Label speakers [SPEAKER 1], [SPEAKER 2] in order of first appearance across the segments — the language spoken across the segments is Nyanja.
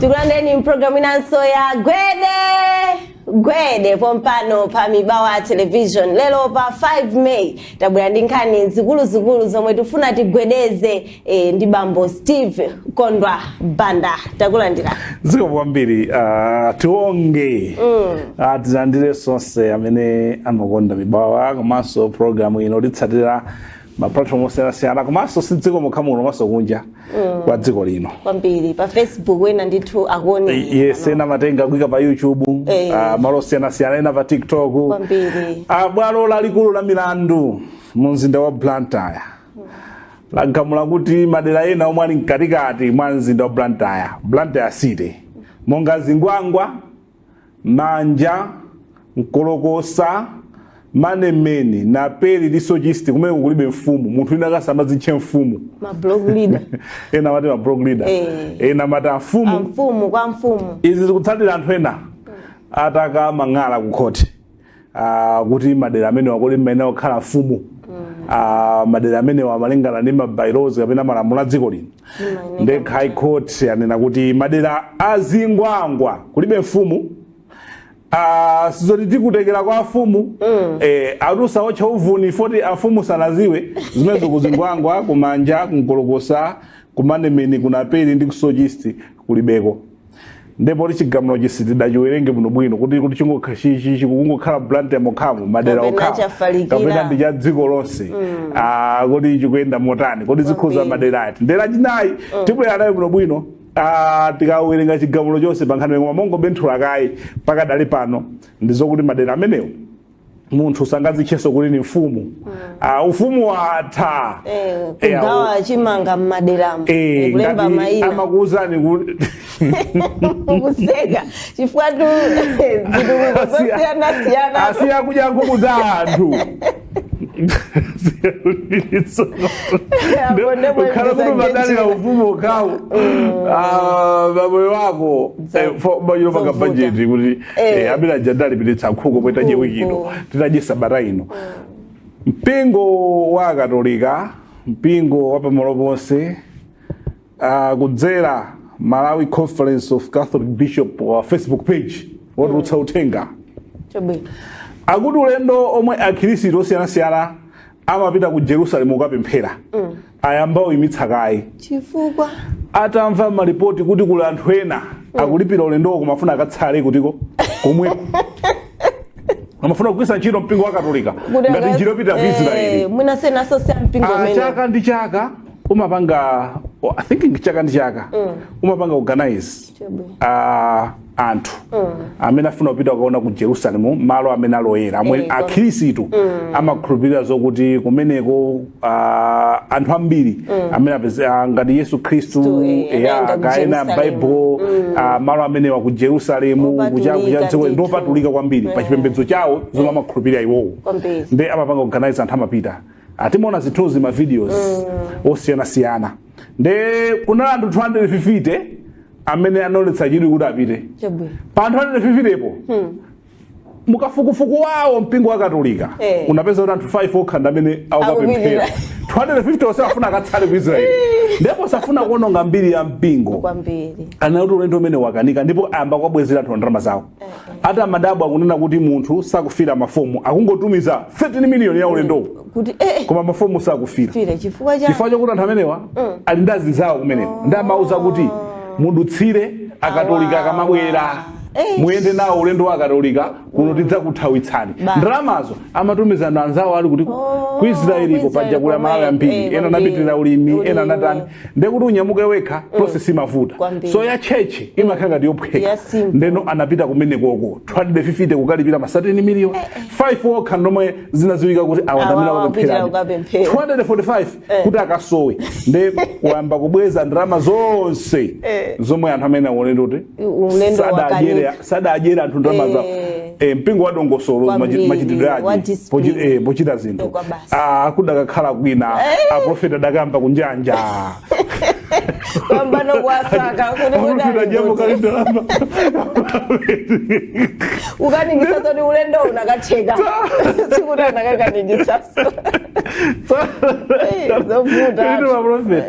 [SPEAKER 1] Tikulandeni programu inanso ya Gwede pompano pa Mibawa television lelo pa 5 May tabwera ndi nkhani zikulu zomwe tifuna tigwedeze ndi bambo Steve Kondwa Banda takulandira
[SPEAKER 2] ziko kwambiri tionge tilandire sonse amene amakonda Mibawa komanso programu ino litsatira ma platform osiyana komanso sindziko mukhamuno maso kunja kwa dziko lino
[SPEAKER 1] kwambiri pa Facebook wena ndithu akuone
[SPEAKER 2] yes ena matenga kuika pa YouTube malo osiyana ena pa TikTok
[SPEAKER 1] kwambiri
[SPEAKER 2] bwalo lalikulu la milandu mu mzinda wa Blantyre lagamula kuti madera ena omwe ali mkatikati mwa mzinda wa Blantyre City monga Zingwangwa, Manja, Nkolokosa, Manemeni na Peri lisogisti kumene kulibe mfumu munthu ina akasamba zitche mfumu
[SPEAKER 1] ma blog leader
[SPEAKER 2] ena mati ma blog leader ena mata mfumu
[SPEAKER 1] kwa mfumu
[SPEAKER 2] izi zikutsatira anthu ena ataka mang'ala ku court kuti madera amene wakoli mmene okhala mfumu madera amene wamalingana ndi mabylaws kapena malamulo a dziko lino ndi high court yanena kuti madera azingwangwa kulibe mfumu sizoti tikutekera kwa afumu alusa ocha uvuni foti afumu sanaziwe zimene zikuzingwangwa kumanja kunkolokosa kumanemeni kunapeli ndi kusogisti kulibeko ndipo tichigamulo chisitida chiwerenge muno bwino kuti chingokhachichi kungokhala Blantyre mokhamu madera okha kapena ndi cha dziko lonse kuti chikuyenda motani kuti zikhuza madera ati ndera chinayi tibwera nayo muno bwino tikawerenga chigamulo chonse pankhani yomwe mongo benthula kayi pakadali pano ndizokuti madera amenewo munthu sangazitcheso kuti ni mfumu ufumu watha
[SPEAKER 1] kugawa chimanga mmaderamo kulemba mayina
[SPEAKER 2] amakuuzani kuti
[SPEAKER 1] kuseka chifukwa tu zosiyana
[SPEAKER 2] asiya kudya nkhuku za anthu ukhala kuti madalira ufumu okhawu mamoyo wako mamoyo paka bajeti kuti amene ajadali pititsa nkhuku poitaje wikino titaje sabata ino mpingo wa Katolika mpingo wa pamalo ponse kudzera Malawi Conference of Catholic Bishop wa Facebook page wotulutsa uthenga akuti ulendo omwe akhristu osiyana amapita ku Jerusalem ukapemphera ayamba uyimitsa kayi
[SPEAKER 1] chifukwa
[SPEAKER 2] atamva malipoti kuti kuli anthu ena akulipira ulendo kumafuna akatsale kutiko komweko amafuna kugwisa ntchito mpingo wa Katolika ngati njira yopita ku Israeli
[SPEAKER 1] mwina sena sosia mpingo mene
[SPEAKER 2] chaka ndi chaka umapanga I think chaka ndi chaka umapanga organize anthu amene afuna kupita kuona ku Jerusalem malo amene aloyera amwe akhristu amakhulupirira zokuti kumeneko anthu ambiri amene apeza ngati Yesu Kristu kaena Bible malo amene wa ku Jerusalem kuja dziko ndopatulika kwambiri pa chipembedzo chawo zomwe amakhulupirira iwowo ndi amapanga organize anthu amapita atimaona zithunzi ma videos osiyana ndi kuna anthu 250 amene anoletsa chidwi kuti apite pa anthu 250 epo mukafukufuku wawo mpingo wa Katolika unapeza kuti anthu 5 okhanda amene awukapemphera 250 onse afuna akatsale ku Israeli ndipo safuna kuononga mbiri ya mpingo
[SPEAKER 1] kwambiri
[SPEAKER 2] anauti ulendo umene wakanika ndipo amba kwabwezera anthu ndalama zawo ata madabo akunena kuti munthu sakufira mafomu akungotumiza 13 million ya ulendo
[SPEAKER 1] kuti
[SPEAKER 2] koma mafomu sakufira
[SPEAKER 1] chifukwa
[SPEAKER 2] chakuti anthu amenewa ali ndazi zawo kumeneko ndamauza kuti mudutsire akatolika akamabwera muyende nawo ulendo wa Katolika kuno tidzakuthawitsani ndalamazo amatumiza anzawo ali kuti ku Israeli ko panja kula malo ambiri ena napitirira ulimi ena natani ndekuti unyamuke wekha process imavuta so ya church imakhala ngati yophweka ndeno anapita kumene koko 250 kukalipira ma 13 million 5 okha ndomwe zinaziwika kuti awandamira kupemphera 245 kuti akasowe nde wamba kubweza ndalama zonse zomwe anthu amene ulendo sadajera anthu ndalama zawo mpingo wa dongosolo machitidwe aje pochita zinthu akudakakhala kwina aprofeta dakamba kunjanja
[SPEAKER 1] kwamba no kwasaka kuti
[SPEAKER 2] Aprofita jambo kali ndalama.
[SPEAKER 1] ukaningisa kuti ulendo unakatheka sikuti anakakaningisa zovuta
[SPEAKER 2] Ito Aprofita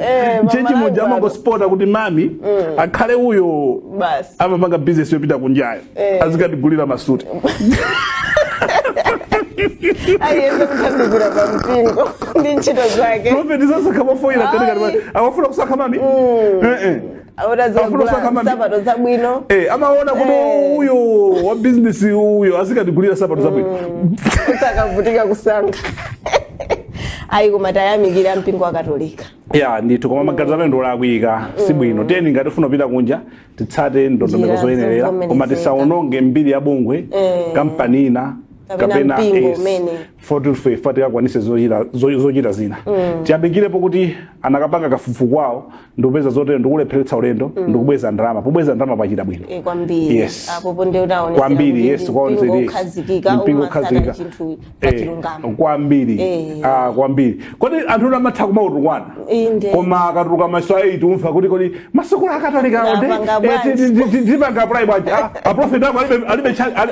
[SPEAKER 2] chechi mojama go spota kuti mami akhale uyo
[SPEAKER 1] basi
[SPEAKER 2] amapanga business yopita kunjayo azikatigulira masuti
[SPEAKER 1] ayende kuthandizira pampingo ndi ntchito zake
[SPEAKER 2] Aprofita sasa kama foila tendeka awafuna kusaka mami
[SPEAKER 1] awona zagula sapato zabwino
[SPEAKER 2] amaona kuti uyo wa business uyo azikatigulira sapato zabwino
[SPEAKER 1] usakavutika kusankha ayi koma tayamikira mpingo wa Katolika
[SPEAKER 2] ya ndithu koma maganizo amene ndolakwika sibwino tiyeni ngati tifuna kupita kunja titsate ndondomeko zoyenerera koma tisaononge mbiri ya bungwe kampani ina kapena fortify akwanise zochita zina tiyambikirepo kuti anakapanga kafukufuku kwawo ndikupeza zotero ndikulepheretsa ulendo ndikubweza ndalama pobweza ndalama pachita bwino
[SPEAKER 1] kwambiri
[SPEAKER 2] yes
[SPEAKER 1] apo ndio unaonesa
[SPEAKER 2] kwambiri yes kwaonse
[SPEAKER 1] mpingo ukhazikika
[SPEAKER 2] kwambiri kwambiri kodi anthu amatha kumautukwana koma akatuluka maso 8 umva kuti kodi masukulu akatolika ndipanga apply bwanji Aprofita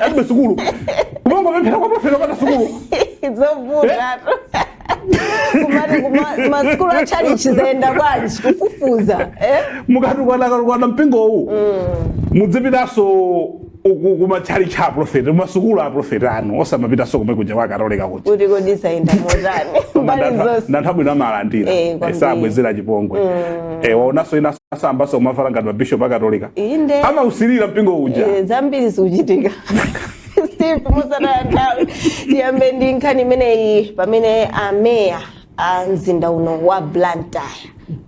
[SPEAKER 2] alibe sukulu kumongo pemphera kwa Aprofita kwa sukulu
[SPEAKER 1] zovuta kumati masikulu achalichi zaenda bwanji kufufuza
[SPEAKER 2] mukatukwana mpingo uwu mudzipitaso kumachali cha Aprofita masukulu a Aprofita anu osamapitaso kumwe kunja kwa Katolika kuti
[SPEAKER 1] kodi zaenda motani mbali zonse
[SPEAKER 2] ndanthabu inamalandira esabwezera chipongwe waonaso ina asambaso kumafaranga mabishop a Katolika amausirira mpingo uja
[SPEAKER 1] zambiri zikuchitika Steve musana ndawe tiyambe ndi nkhani imeneyi pamene ameya a mzinda uno wa Blantyre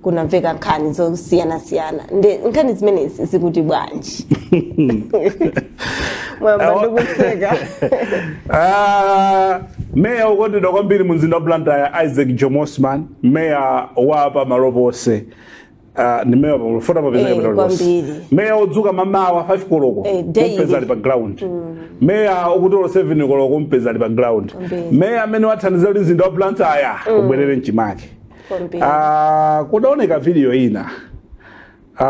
[SPEAKER 1] kunamveka nkhani zosiyana-siyana nkhani zimenezi zikuti bwanji mwamba ndikuseka
[SPEAKER 2] meya ukondedwa kwambiri mu mzinda wa Blantyre Isaac Jomosman meya wapa malopose ni meya pamufota papezeka
[SPEAKER 1] kwambiri
[SPEAKER 2] meya udzuka mamawa 5 koloko kumpeza ali pa ground meya ukutolo 7 koloko kumpeza ali pa ground meya amene wathandiza kuti mzinda wa Blantyre ubwerere mchimake kudaoneka video ina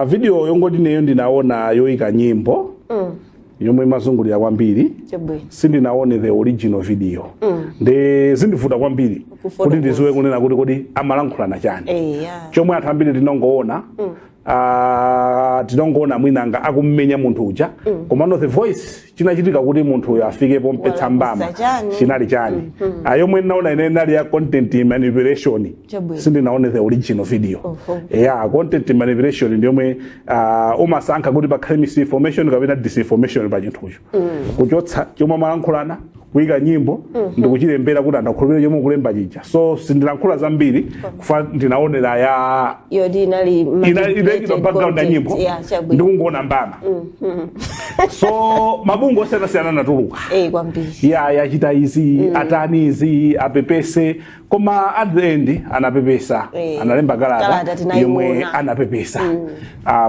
[SPEAKER 2] video yongoti neyo ndinaona yoika nyimbo yomwe imazungulira kwambiri sindinaone the original video zindivuta kwambiri kuti ndiziwe kunena kuti kodi amalankhulana chani chomwe anthu ambiri tinongoona tinongoona mwinanga akummenya munthu uja komano the voice chinachitika kuti munthu uyo afikepo mpetsa mbama chinali chani yomwe ndinaona ine nali ya content manipulation sindinaone the original video content manipulation ndi yomwe umasankha kuti pakhale misinformation kapena disinformation pa chinthucho kuchotsa chomwe amalankhulana kuyika nyimbo ndikuchilembera kuti andakhulupirira chomwe kulemba chija so sindilankhula zambiri kufa ndinaonera ya
[SPEAKER 1] inali
[SPEAKER 2] background ya nyimbo ndikungoona mbama so mabungu osiyana-siyana natuluka yachita izi atani izi apepese koma at the end anapepesa analemba kalata yomwe anapepesa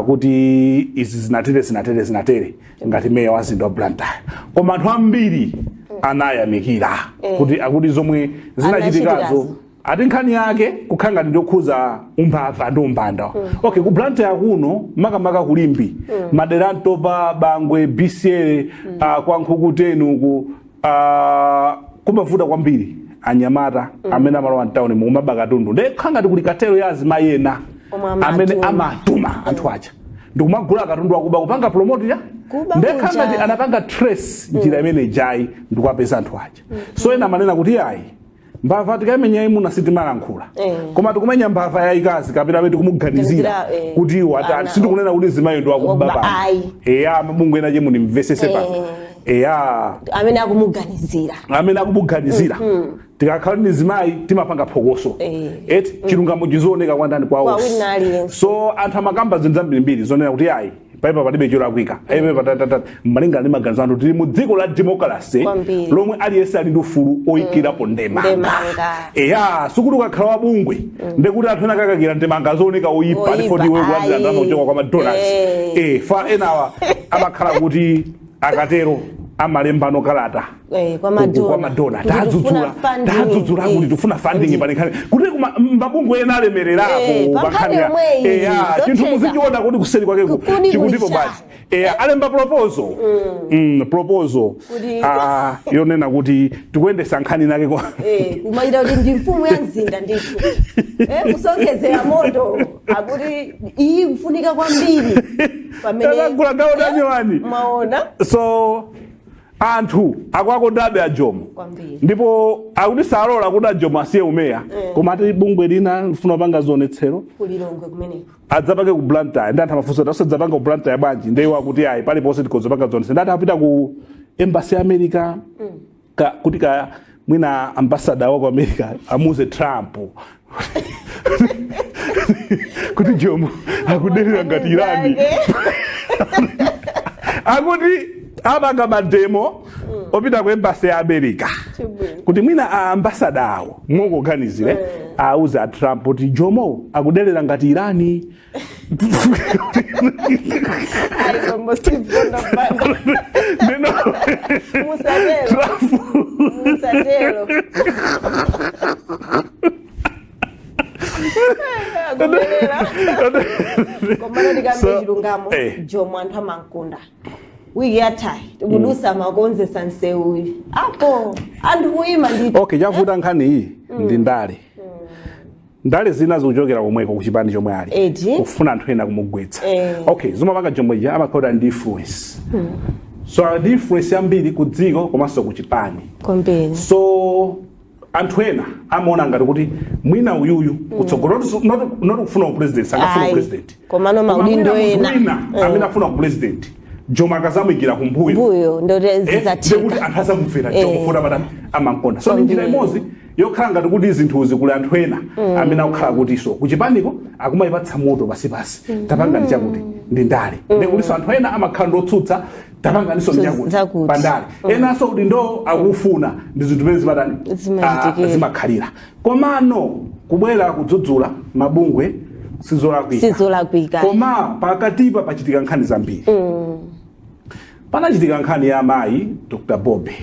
[SPEAKER 2] kuti izi zinatere ngati meya wa mzinda wa Blantyre koma anthu ambiri anayamikira kuti zomwe zinachitikazo ati nkhani yake kukhanga ndokhuza umbava ndi umbanda okay ku Blantyre kuno makamaka kulimbi madera ntopa bangwe BCL kwa Nkhukuteni ku kumavuta kwambiri anyamata amene amalowa mtown mu mabakatundu ndekhanga ndi kulikatero ya azimayena amene amatuma anthu aja ndikumagula katundu akuba kupanga promote ya ndekhanga ndi anapanga trace njira imene jai ndikuapeza anthu aja so ena manena kuti ayi mbava tikamenya imuna sitimalankhula koma tikumenya mbava yayikazi kapena amene tikumuganizira kuti watani sindikunena kuti zimayo ndi wakubaba mabungu ena chemwe nimvesese pa
[SPEAKER 1] amene akumuganizira
[SPEAKER 2] tikakhala ndi zimayi timapanga phokoso chilungamo chizooneka kwa ndani kwawo so anthu amakamba zinthu zambirimbiri zonena kuti ayi paipa palibe cholakwika malingana ndi maganizo anthu tili mu dziko la democracy lomwe aliyense ali ndi ufulu oyikirapo ndemanga sikuti ukakhala wabungwe ndekuti anthu ena akakakira ndemanga zooneka oyipa ndifoti iwe kulandira ndalama kuchoka kwa madonors fa enawa amakhala kuti akatero amalembano kalata
[SPEAKER 1] kwa
[SPEAKER 2] madona tadzudzula kuti tufuna funding panekhani kuti mabungwe ena alemererapo pankhani chinthu muzichiona kuti kuseri kwakeko chikutipo basi alemba proposal yonena kuti tikuyendesa nkhani nake
[SPEAKER 1] kumaita kuti ndi mfumu ya mzinda ndithu kusonkhezera moto akuti iyi kufunika kwambiri
[SPEAKER 2] pamene
[SPEAKER 1] maona
[SPEAKER 2] so anthu akwakondabe ajomo ndipo akuti salola kuti ajomo asiye umeya koma ati bungwe lina lifuna panga zionetsero
[SPEAKER 1] kulilongwe kumene
[SPEAKER 2] adzapake ku Blantyre ndi anthu amafunsa kuti asadzapanga ku Blantyre bwanji ndeyiwa kuti ayi paliponse tikozapanga zionetsero ndati apita ku embassy ya America kuti ka mwina ambassador wa ku America amuze Trump kuti jomo akudelera ngati Irani akuti abanga mademo opita ku embassy ya America kuti mwina ambassador awo mukuganizire auze a Trump kuti jomo akudelera ngati Irani
[SPEAKER 1] musatelo komano ndikambe chilungamo jomo anthu amankunda wiki yathayi tikudusa makonzesa nseuyi apo anthu kuyima ndito
[SPEAKER 2] okay chavuta nkhani iyi ndi ndale zina zikuchokera komweko kuchipani chomwe ali kufuna anthu ena kumugwetsa okay zimapanga chomwe ija amakhala ndi influence so ndi influence yambiri ku dziko komanso ku chipani
[SPEAKER 1] kwambiri
[SPEAKER 2] so anthu ena amaona ngati kuti mwina uyuyu kutsogolo not kufuna ku president sangafuna president
[SPEAKER 1] komano maudindo ena
[SPEAKER 2] amene afuna ku president Joma akazamwikira kumbuyo
[SPEAKER 1] ndo zizathika
[SPEAKER 2] kuti anthu azamumvera chokufuna patani amankonda so njira imodzi yokhala ngati kuti zinthuzi kuli anthu ena amene akukhala kutiso kuchipaniko akumayipatsa moto pasipasi tapangani chakuti ndi ndale ndikuliso anthu ena amakhala ndotsutsa tapanganiso njakuti pandale enanso kuti ndo akufuna ndi zinthu zimene zimatani zimakhalira komano kubwera kudzudzula mabungwe sizolakwika koma pakatipa pachitika nkhani zambiri panachitika nkhani ya amayi Dr. Bobe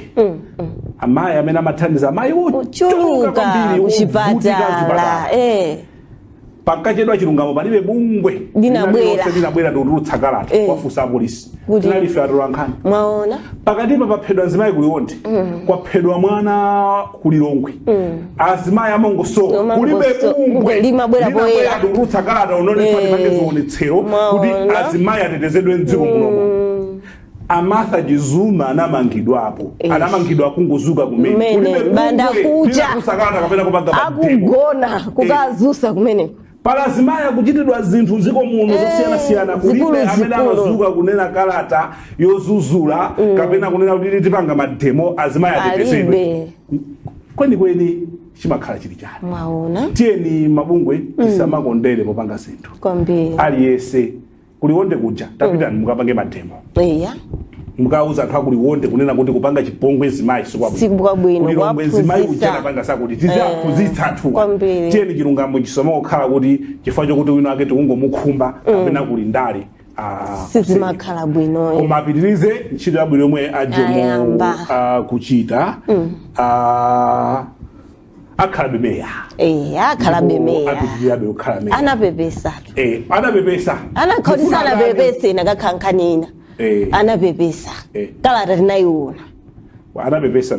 [SPEAKER 2] amayi amene amathandiza amayi
[SPEAKER 1] ochuluka kwambiri kuchipatala
[SPEAKER 2] pakachedwa chilungamo palibe bungwe linabwera ndikutulutsa kalata kwafunsa apolisi tinalife atola nkhani
[SPEAKER 1] mwaona
[SPEAKER 2] pakatipa paphedwa azimayi kuliwonde kwaphedwa mwana kulilongwe azimayi amongosowa kulibe bungwe
[SPEAKER 1] limabwera poyera
[SPEAKER 2] ndikutulutsa kalata unonefati pange zionetsero kuti azimayi atetezedwe mdziko munomo Amartha Jizuma anamangidwapo anamangidwa kungozuka kumene
[SPEAKER 1] banda kucha
[SPEAKER 2] kusakata kapena kupanga
[SPEAKER 1] akugona kukazusa kumene
[SPEAKER 2] palazimaya kuchitidwa zinthu ziko muno zosiyana kulibe amene amazuka kunena kalata yozuzula kapena kunena kuti tipanga mademo azimaya atetezedwe kweni chimakhala chili chani
[SPEAKER 1] mwaona
[SPEAKER 2] tiyeni mabungwe tisamakondere popanga zinthu
[SPEAKER 1] kwambiri
[SPEAKER 2] aliyese kuliwonde kuja tapitani mukapange mademo mukauza anthu akuliwonde kunena kuti kupanga chipongwe zimayi
[SPEAKER 1] sikwabwino
[SPEAKER 2] kulilongwe zimayi kuja napanga sakuti tizaphunzitsa anthu tiyeni chilungamo chisoma kukhala kuti chifukwa chokuti wina ake tikungomukhumba kapena kuli ndale
[SPEAKER 1] sizimakhala bwino
[SPEAKER 2] koma apitirize ntchito yabwino yomwe ajomo kuchita akhalabe meya
[SPEAKER 1] akhalabe meya
[SPEAKER 2] apitirizabe kukhala meya
[SPEAKER 1] anapepesa
[SPEAKER 2] anakhautisa
[SPEAKER 1] anapepese nakakhankhanina anapepesa kalata tinayiona
[SPEAKER 2] anapepesa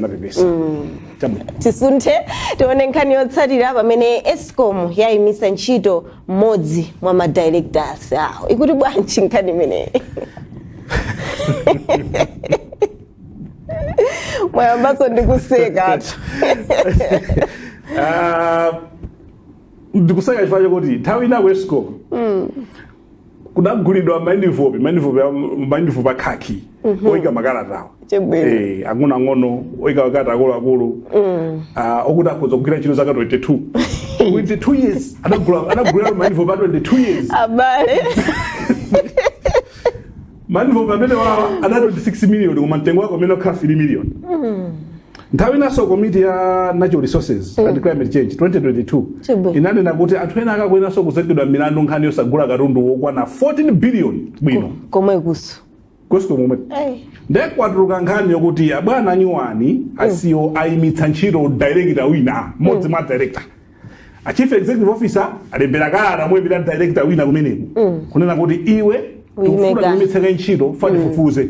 [SPEAKER 1] tisunthe tione nkhani yotsatira pamene Eskom yayimisa ntchito mmodzi mwa madirectors awo ikuti bwanji nkhani imeneyi mwayambaso ndikuseka
[SPEAKER 2] ndikuseka chifukwa chokuti nthawi inaku Eskom kudagulidwa maindivope akhaki oika makalatawo ang'ono oika makalata akuluakulu okuti akhoza kugwira ntchito zaka 22 years anagulira maindivope a 22 years
[SPEAKER 1] abale
[SPEAKER 2] maindivope amene ana 26 million koma mtengo wako amene okhala 3 million nthawi inaso komiti ya natural resources and climate change 2022 inanena kuti anthu ena akakwenaso kuzengedwa milandu nkhani yosagula katundu wokwana 14 billion bwino
[SPEAKER 1] komwe kuso
[SPEAKER 2] Kwesiko momwe. Ndekwatuluka nkhani yokuti abwana anyuwani asiyo ayimitsa ntchito director wina modzi mwa director. A chief executive officer alembera kalata muyembera director wina kumeneko. Kunena kuti iwe tikufuna kuyimitsa ntchito fani fufuze.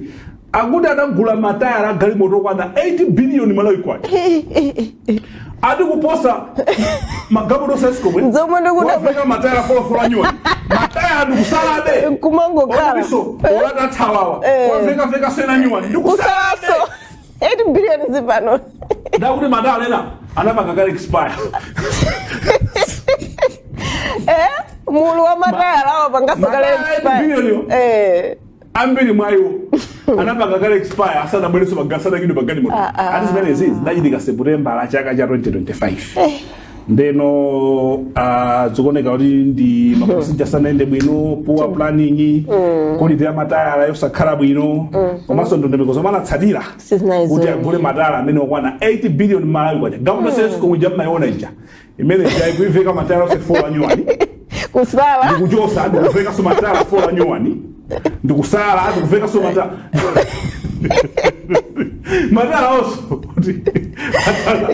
[SPEAKER 2] Akuti adagula matayara agalimoto kwana 80 billion malawi kwacha. Adi kuposa magabudo sesiko mwe.
[SPEAKER 1] Nzomo ndikuda
[SPEAKER 2] wafika matayara fola nyuwani. Matayara adikusalade.
[SPEAKER 1] Kumango kala.
[SPEAKER 2] Obiso olada tawawa. Wafika sena nyuwani. Ndikusalaso.
[SPEAKER 1] 80 billion zipano.
[SPEAKER 2] Ndakuti matayara lena anapanga kale expire.
[SPEAKER 1] Mulu wa matayara wapanga kale expire.
[SPEAKER 2] Ambiri mwayo anapanga kale expire asana mweneso bagasana kino bagani moto. Ati zimene zizi ndachidika September la chaka cha 2025. Ndeno zikuoneka kuti ndi maprocedure sanaende bwino, poor planning, quality ya matayara yosakhala bwino, komanso ndondomeko zomwe anatsatira kuti agule matayara amene okwana 80 billion malawi kwacha. Government says komwe jamma yona ija imene ikuiveka matayara ose fola nyuwani
[SPEAKER 1] kusala
[SPEAKER 2] ndikuchosa ndikuveka so matayara fola nyuwani ndikusala ndikuveka so matayara matayara oso kuti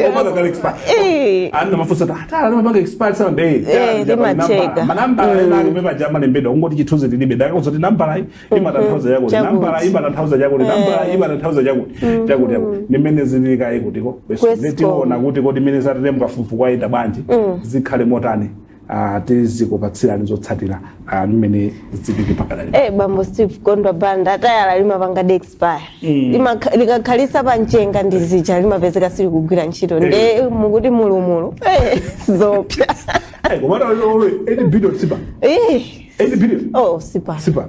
[SPEAKER 2] atala kale expire anda mafusa atala mabanga expire sana
[SPEAKER 1] limacheka
[SPEAKER 2] manamba ena kumeba jama nembedo ngoti chithuze tilibe daka kuzoti namba lai imatanthauza yako namba imatanthauza yako namba imatanthauza yako nimene zilika ikutiko letiona kuti kodi mene satete mkafufu kwaita banji zikhale motani tizikupatsirani zotsatira mmene zipiki pakadali.
[SPEAKER 1] Bambo Steve Kondwa Banda atayala limapanga de expire. Likakhalisa panchenga ndizicha limapezeka sili kugwira ntchito. Nde mukuti mulumulu. Zopya.
[SPEAKER 2] Komata lolo 80 billion sipa. 80 billion.
[SPEAKER 1] Oh, sipa.
[SPEAKER 2] Sipa.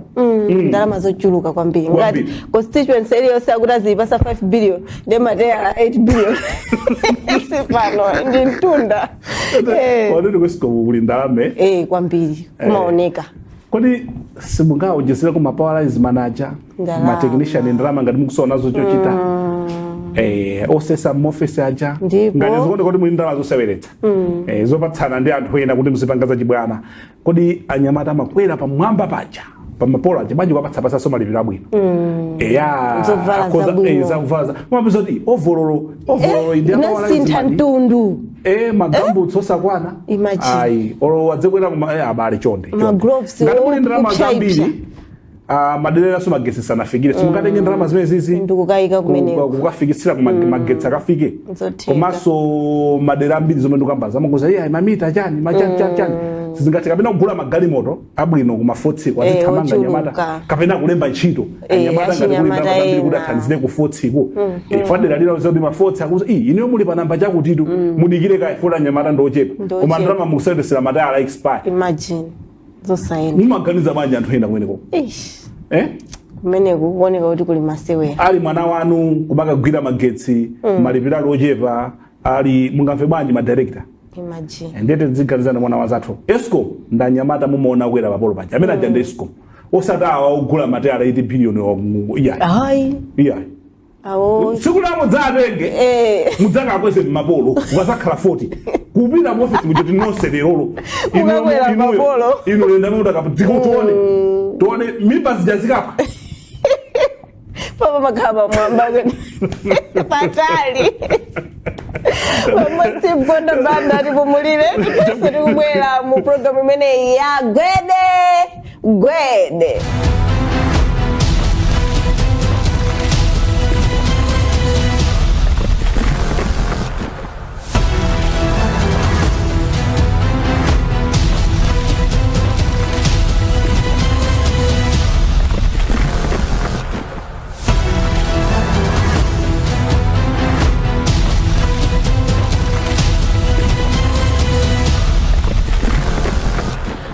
[SPEAKER 1] Ndalama zochuluka kwambiri. Ngati constituency iliyonse akuti ipasa 5 billion, nde matayala 8 billion. Sipa no, ndi ntunda.
[SPEAKER 2] Wadini kwesiko muli ndalame.
[SPEAKER 1] Kwambiri. Kumaoneka.
[SPEAKER 2] Kodi simunga ujesera ku powerlines manager, ma technician ndalama ngati mukusona zochochita. Osesa mofisi aja. Ngati zikuoneka kuti muli ndalama zoseweretsa. Zopatsana ndi anthu ena kuti mzipangaza chibwana. Kodi anyamata makwera pamwamba paja. Pamapola chibanji kwapatsa soma lipira bwino. Zovala. Mwapizoti overall
[SPEAKER 1] inasinta ntundu.
[SPEAKER 2] Magambo tsosa kwana.
[SPEAKER 1] Imagine.
[SPEAKER 2] Oro wadzekwera kuma abale chonde.
[SPEAKER 1] Ma gloves
[SPEAKER 2] ngati muli ndalama zambiri. Madelera so magesi sana fikire. Simukatenge ndalama zimene zizi.
[SPEAKER 1] Ndikukaika kumeneko.
[SPEAKER 2] Kukafikisira ku magetsi akafike. Komanso madera ambiri zomwe ndikamba zamakuza mamita chani, chani. Sizingatika kapena kugula magalimoto abwino ku mafotsi kwa thamanga nyamata kapena kulemba ntchito nyamata ngati kuli ndalama kuti athandizire ku fotsi ko fadera lira zoti mafotsi akuza iniyo muli pa namba chakutitu mudikire ka ifuna nyamata ndochepa koma ndalama mukusendesera matayala expire.
[SPEAKER 1] Imagine zosaini
[SPEAKER 2] mumaganiza banja anthu ena kumeneko
[SPEAKER 1] kumeneko kuoneka kuti kuli masewera
[SPEAKER 2] ali mwana wanu kumakagwira magetsi malipira lochepa ali mungamve bwanji ma director.
[SPEAKER 1] Imagine.
[SPEAKER 2] Ndete zigalizana mwana wazathu. Esco ndanyamata mumaona kwera papolo panja. Amene ajanda Esco. Osatawa ugula matayala 80 billion iya. Iya.
[SPEAKER 1] Awo.
[SPEAKER 2] Sikulamo dzatenge. Mudzaka akwese mapolo. Ukazakhala 40. Kupita mu office mujoti nonse lerolo. Ino lenda muda kapitiko tuone mimba zijazikapa.
[SPEAKER 1] Papa makaba mwamba patali. Mama Steve Kondwa Banda tipumulire tiri kubwera mu program imene ya Gwede.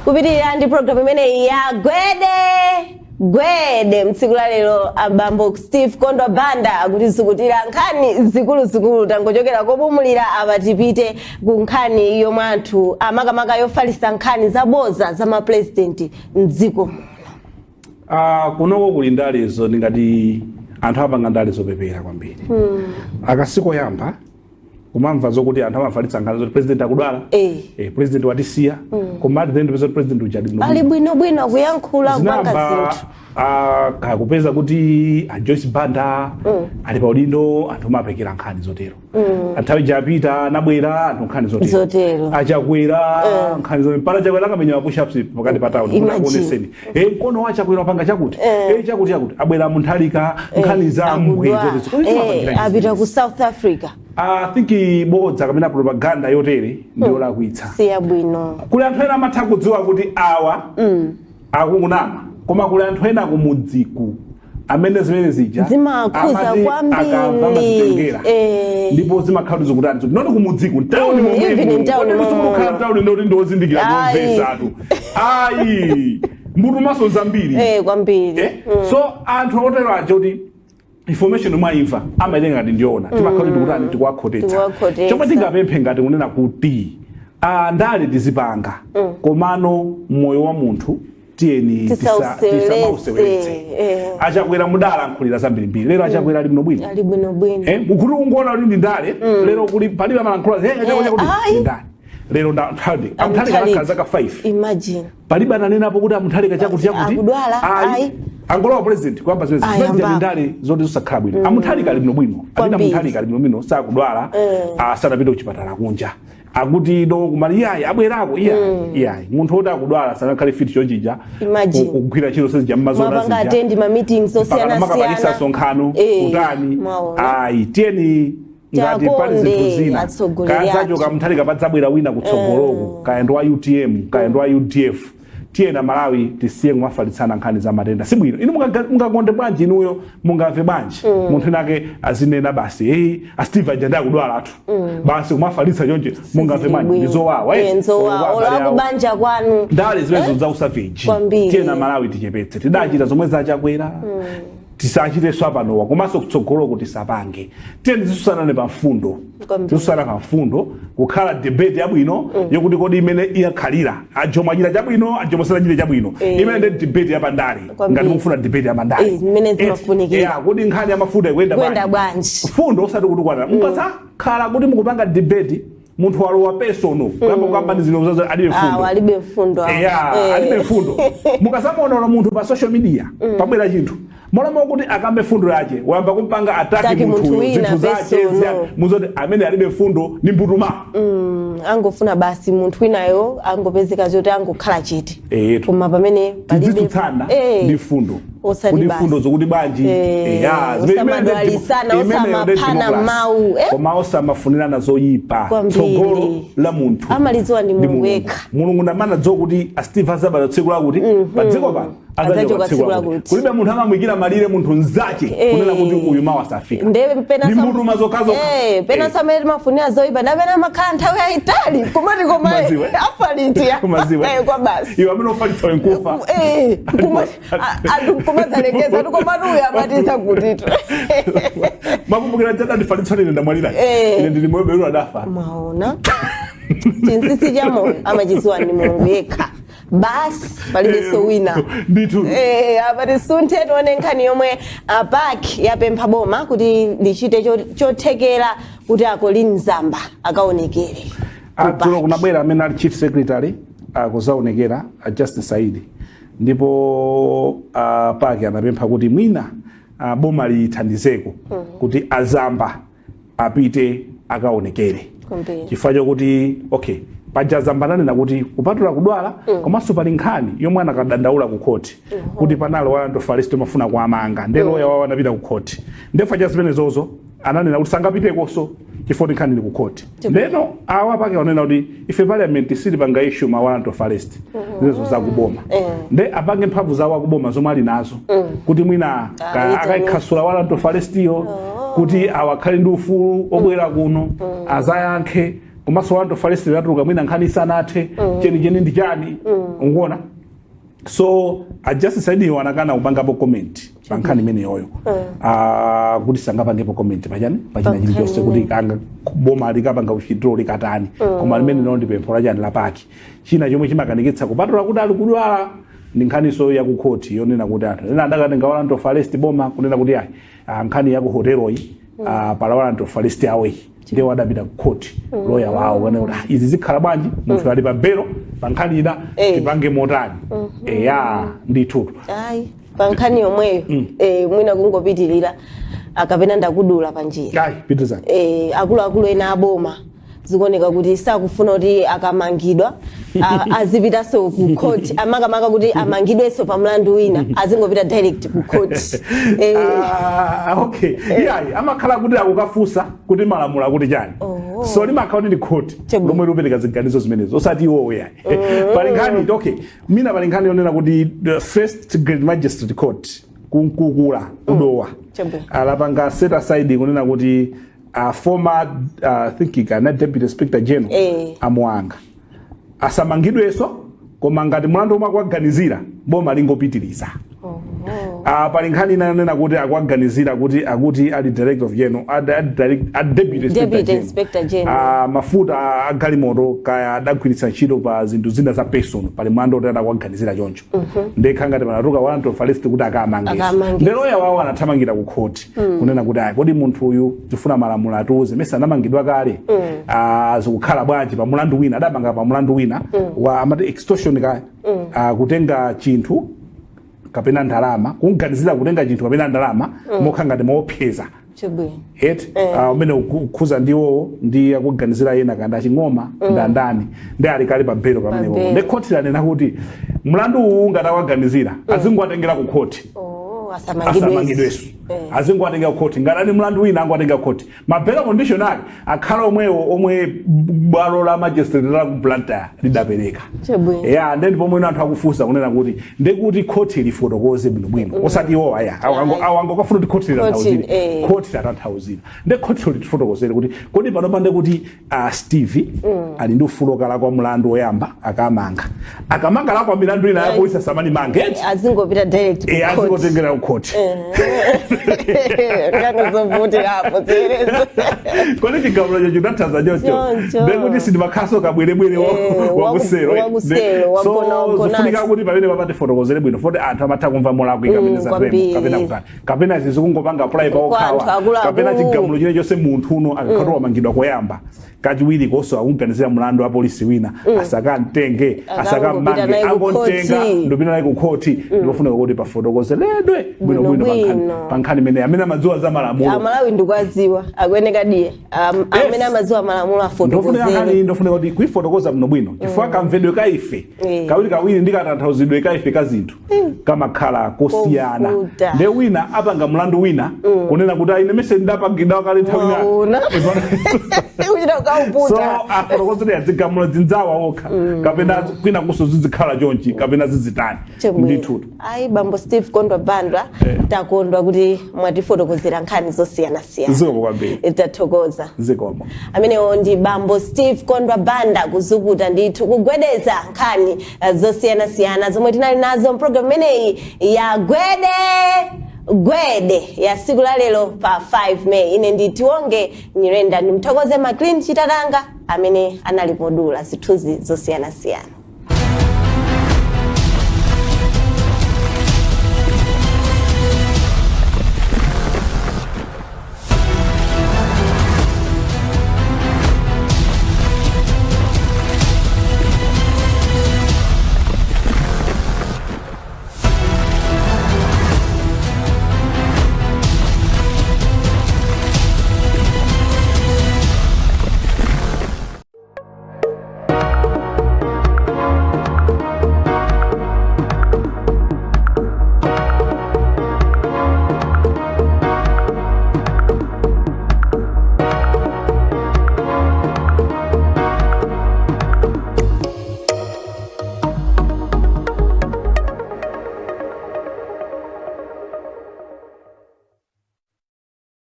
[SPEAKER 1] Kupitirira ndi program imene ya Gwede mtsiku la lero abambo Steve Kondwa Banda akutisukutira nkhani zikulu tangochokera kopumulira abatipite ku nkhani yomwe anthu amakamaka yofalisa nkhani zaboza za ma president mdziko.
[SPEAKER 2] Kunoko kuli ndalezo ndingati anthu apanga ndalezo pepera kwambiri. Akasiko yamba kumamva zokuti anthu amafalitsa nkhani zoti president akudwala president watisiya komati then president ujadi
[SPEAKER 1] ali bwino kuyankhula kupanga zinthu
[SPEAKER 2] kakupeza kuti Joyce Banda ali pa udindo anthu mapekera nkhani zotero nthawi japita nabwera anthu nkhani zotero achakwera nkhani zotero pala chakwera akamenya push ups pakati pa town kuna kuoneseni mkono wa chakwera panga chakuti chakuti abwera munthalika nkhani za mbwezo
[SPEAKER 1] apita ku South Africa.
[SPEAKER 2] I think bodza kamena propaganda yotere ndola kuitsa
[SPEAKER 1] siya bwino
[SPEAKER 2] kuli anthu ena amatha kudziwa kuti awa akunama koma kuli anthu ena kumudziku amene zimene zija
[SPEAKER 1] zimakhuza kwambiri
[SPEAKER 2] ndipo zimakhala zikutani noti kumudziku town town ndoti ndozindikira kumvesatu ayi mbutu maso zambiri
[SPEAKER 1] kwambiri
[SPEAKER 2] so anthu otero aja kuti information mwaimva amaitenga ngati ndiona timakhala tikutani tikwakhotesa chomwe tingapemphe ngati kunena kuti ndale tizipanga komano moyo wa munthu tiyeni tisamauseweretse achakwera mudala nkhulira zambirimbiri lero achakwera ali bwinobwino kuti ungoona kuti ndi ndale lero kuli palibe amalankhula achakwera kuti ndi ndale lero amthalika akhala zaka 5
[SPEAKER 1] imagine
[SPEAKER 2] palibe ananenapo kuti amthalika chakuti angolowa president kwamba zimene president ndale zoti zosakhala bwino amuthalika ali bwino apita muthalika ali bwino sakudwala sanapita kuchipatala kunja akuti do kumali yayi abwerako yayi munthu oti akudwala sanakhale fit chonjija kugwira chiro sezija mmazola zija
[SPEAKER 1] attend ma meetings osiyana
[SPEAKER 2] makapalisa sonkhano utani tiyeni ngati pali zinthu zina kazacho kamthalika padzabwera wina kutsogoloko kaendo wa UTM kaendo wa UDF tiyena Malawi tisiye kumafalitsana nkhani za matenda sibwino inu mungakonde bwanji inuyo mungamve bwanji munthu nake azinena basi Steve ajenda kudwala atu basi kumafalitsa chonje mungamve bwanji ndizowawa
[SPEAKER 1] ola kubanja kwanu
[SPEAKER 2] ndale zimezo za usavage tiyena Malawi tichepetse tidachita zomwe zachakwera tisachite swapanowa komanso kutsogolo kuti sapange tiyeni tisusana pamfundo tisusana pamfundo kukhala debate yabwino yokuti kodi imene iyakhalira ajomwe achita chabwino ajomwe sanachite chabwino imene ndi debate yapandale ngati mufuna debate yapandale
[SPEAKER 1] imene zimafunikira
[SPEAKER 2] kodi nkhani yamafuta ikuyenda bwanji fundo osati kuti kwana mukasakhala kuti mukupanga debate munthu walowa personal kamba kwamba zino zazo alibe fundo alibe fundo mukasamuona munthu pa social media pabwera chinthu molamo kuti akambe fundo yake wamba kumpanga ataki munthu zinthu zake muzoti amene alibe fundo ni mbutuma
[SPEAKER 1] angofuna basi munthu winayo angopezeka zoti angokhala chete koma pamene
[SPEAKER 2] palibe ndi fundo kuti fundo zokuti banji
[SPEAKER 1] zimeneosamadwalisana osamapana mawu
[SPEAKER 2] koma osamafunirana zoyipa tsogolo la munthu
[SPEAKER 1] amaliziwa ndi Mulungu wekha
[SPEAKER 2] Mulungu ndamana zokuti Steve azabala tsiku lakuti pa dziko pano azachoka tsiku lakuti kulibe munthu amamwikira malire munthu nzake kunena kuti uyu mawa safika ndi munthu mazokazo
[SPEAKER 1] pena samene mafunira zoyipa ndapena makhala nthawi yayitali komati afalitia kwa basi
[SPEAKER 2] iwe amene ofalitsa wenkufa
[SPEAKER 1] kumazalekeza tukomati uyu amatisa kutitu
[SPEAKER 2] makumbukira jada ndifalitsa nene ndamwalira ine ndili moyo beru adafa
[SPEAKER 1] maona chinsisi cha moyo amachiziwa ni Mulungu yekha basi palibe sowina
[SPEAKER 2] nditu
[SPEAKER 1] apati sunte tione nkhani yomwe park yapempha boma kuti lichite chothekera kuti Colin Nzamba akaonekere
[SPEAKER 2] tulo kunabwera amene ali chief secretary akuzaonekera Justice Saidi ndipo park anapempha kuti mwina boma lithandizeko kuti azamba apite akaonekere chifukwa chokuti okay pajazambanane nakuti kupatula kudwala komanso pali nkhani yomwe anakadandaula ku court kuti panalo Warrant of Arrest mafuna kuamanga ndelo yawo anapita ku court ndefa cha zimene zozo ananena kuti sangapite koso chifukwa nkhani ili ku court ndeno awa pake wanena kuti ife parliament sili panga issue ma Warrant of Arrest zizo za kuboma nde apange mphamvu zawo akuboma zomwe ali nazo kuti mwina akayikhasula Warrant of Arrest yo kuti awakhale ndi ufulu obwera kuno azayankhe komanso Warrant of Arrest yatuluka mwina nkhani sanathe cheni ndi chani unguona so Justice Saidi wanakana kupangapo comment pankhani imene yoyo kuti sangapangepo comment pachani pachina chili chonse kuti kanga boma likapanga uchitiro likatani koma limene lino ndi pempho lachani lapaki china chomwe chimakanikitsa kupatula kuti ali kudwala ndi nkhaniso ya ku court yonena kuti anthu ena adakatenga Warrant of Arrest boma kunena kuti ayi nkhani ya ku hoteloyi pala Warrant of Arrest yawe ndiye wadapita ku court lawyer wawo wone kuti izi zikhala bwanji munthu ali pa belo pa nkhani ina tipange motani ndithu
[SPEAKER 1] pankhani yomweyo mwina kungopitilira akapena ndakudula panjira
[SPEAKER 2] ayi pitizani
[SPEAKER 1] akuluakulu ena aboma zikuoneka kuti sakufuna kuti akamangidwa azipitaso ku court amakamaka kuti amangidweso pa mlandu wina azingopita direct ku court
[SPEAKER 2] okay iyayi amakhala kuti akukafusa kuti malamulo akuti chani so limakhala kuti ndi court lomwe lipereka ziganizo zimenezo osati iwowo yayi pali nkhani okay mina pali nkhani yonena kuti the first grade magistrate court kunkukula kudowa alapanga set aside kunena kuti former thinking na deputy inspector general amwanga asamangidweso koma ngati mlandu omwe akuaganizira boma lingopitiriza pali nkhani inanena kuti akuaganizira kuti ali director of general deputy inspector general mafuta agalimoto kaya adagwiritsa ntchito pa zinthu zina za person pali mlandu oti akuaganizira choncho ndekha ngati panatuka warrant of arrest kuti akamangeso ndeloya wawo anathamangira ku court kunena kuti kodi munthu uyu tifuna malamulo atiuze mesa anamangidwa kale zikukhala bwanji pa mlandu wina adamanga pa mlandu wina wa amati extortion kaya kutenga chinthu kapena ndalama kuganizira kutenga chinthu kapena ndalama mokha ngati maopseza umene ukhuza ndiwo ndi akuganizira yena kanda ching'oma ndandani ndi alikali pa belo pamenepo ndi khoti lanena kuti mlandu uwu ngati akuganizira azingowatengera ku khoti asamangidweso azingowatengera ku khoti ngati ali mlandu wina angowatengera ku khoti mabelo condition ake akhala omwe bwalo la magistrate la ku Blantyre lidapereka ndi pomwe anthu akufunsa kunena kuti ndikuti khoti lifotokoze bwinobwino osati iwo awangokafuna kuti khoti litanthauze khoti litanthauze ndi khoti lifotokozere kuti kodi panopande kuti Steve ali ndi ufulu kala kwa mlandu woyamba akamanga la kwa milandu ina yapo isa samani mangeti
[SPEAKER 1] azingopita direct ku court
[SPEAKER 2] azingotengera ku court
[SPEAKER 1] kana zovuti hapo zereza
[SPEAKER 2] kodi chigamulo chotanthauza choncho ndekuti sindimakhaso kabwerebwere wakusero so zifunika kuti pamene papate fotokozere bwino foti anthu amatha kumva molako ikamene kapena kutani kapena zizikungopanga apply pa okhawa kapena chigamulo chine chonse munthu uno akakhala wamangidwa koyamba kachiwiri koso akuganizira mlandu wa polisi wina asakamtenge asakamange angontenga ndopita naye ku khoti ndikufunika kuti pafotokozeredwe bwinobwino pankhani imene amene amadziwa za malamulo amalawi ndikwaziwa akuyeneka diye amene amadziwa malamulo afotokozere ndofunika kuti kuifotokoza bwinobwino chifukwa kamvedwe ka ife kawiri ndikatanthauzidwe ka ife ka zinthu kamakhala kosiyana nde wina apanga mlandu wina kunena kuti ine mese ndapangidwa kale nthawi so afotokozere azigamulo zinzawa okha kapena kwina kuso zizikhala chonchi kapena zizitani ndithutu
[SPEAKER 1] ayi bambo Steve Kondwa Banda takondwa kuti mwatifotokozera nkhani zosiyana-siyana
[SPEAKER 2] zikomo kwambiri
[SPEAKER 1] tathokoza
[SPEAKER 2] zikomo
[SPEAKER 1] amenewo ndi bambo Steve Kondwa Banda kuzukuta ndithu kugwedeza nkhani zosiyana-siyana zomwe tinali nazo mpulogalamu imeneyi ya Gwede ya siku la lero pa 5 May ine ndi Tionge Nyirenda ndimthokoze Maclean Chitatanga amene anali podula zithunzi zosiyana-siyana.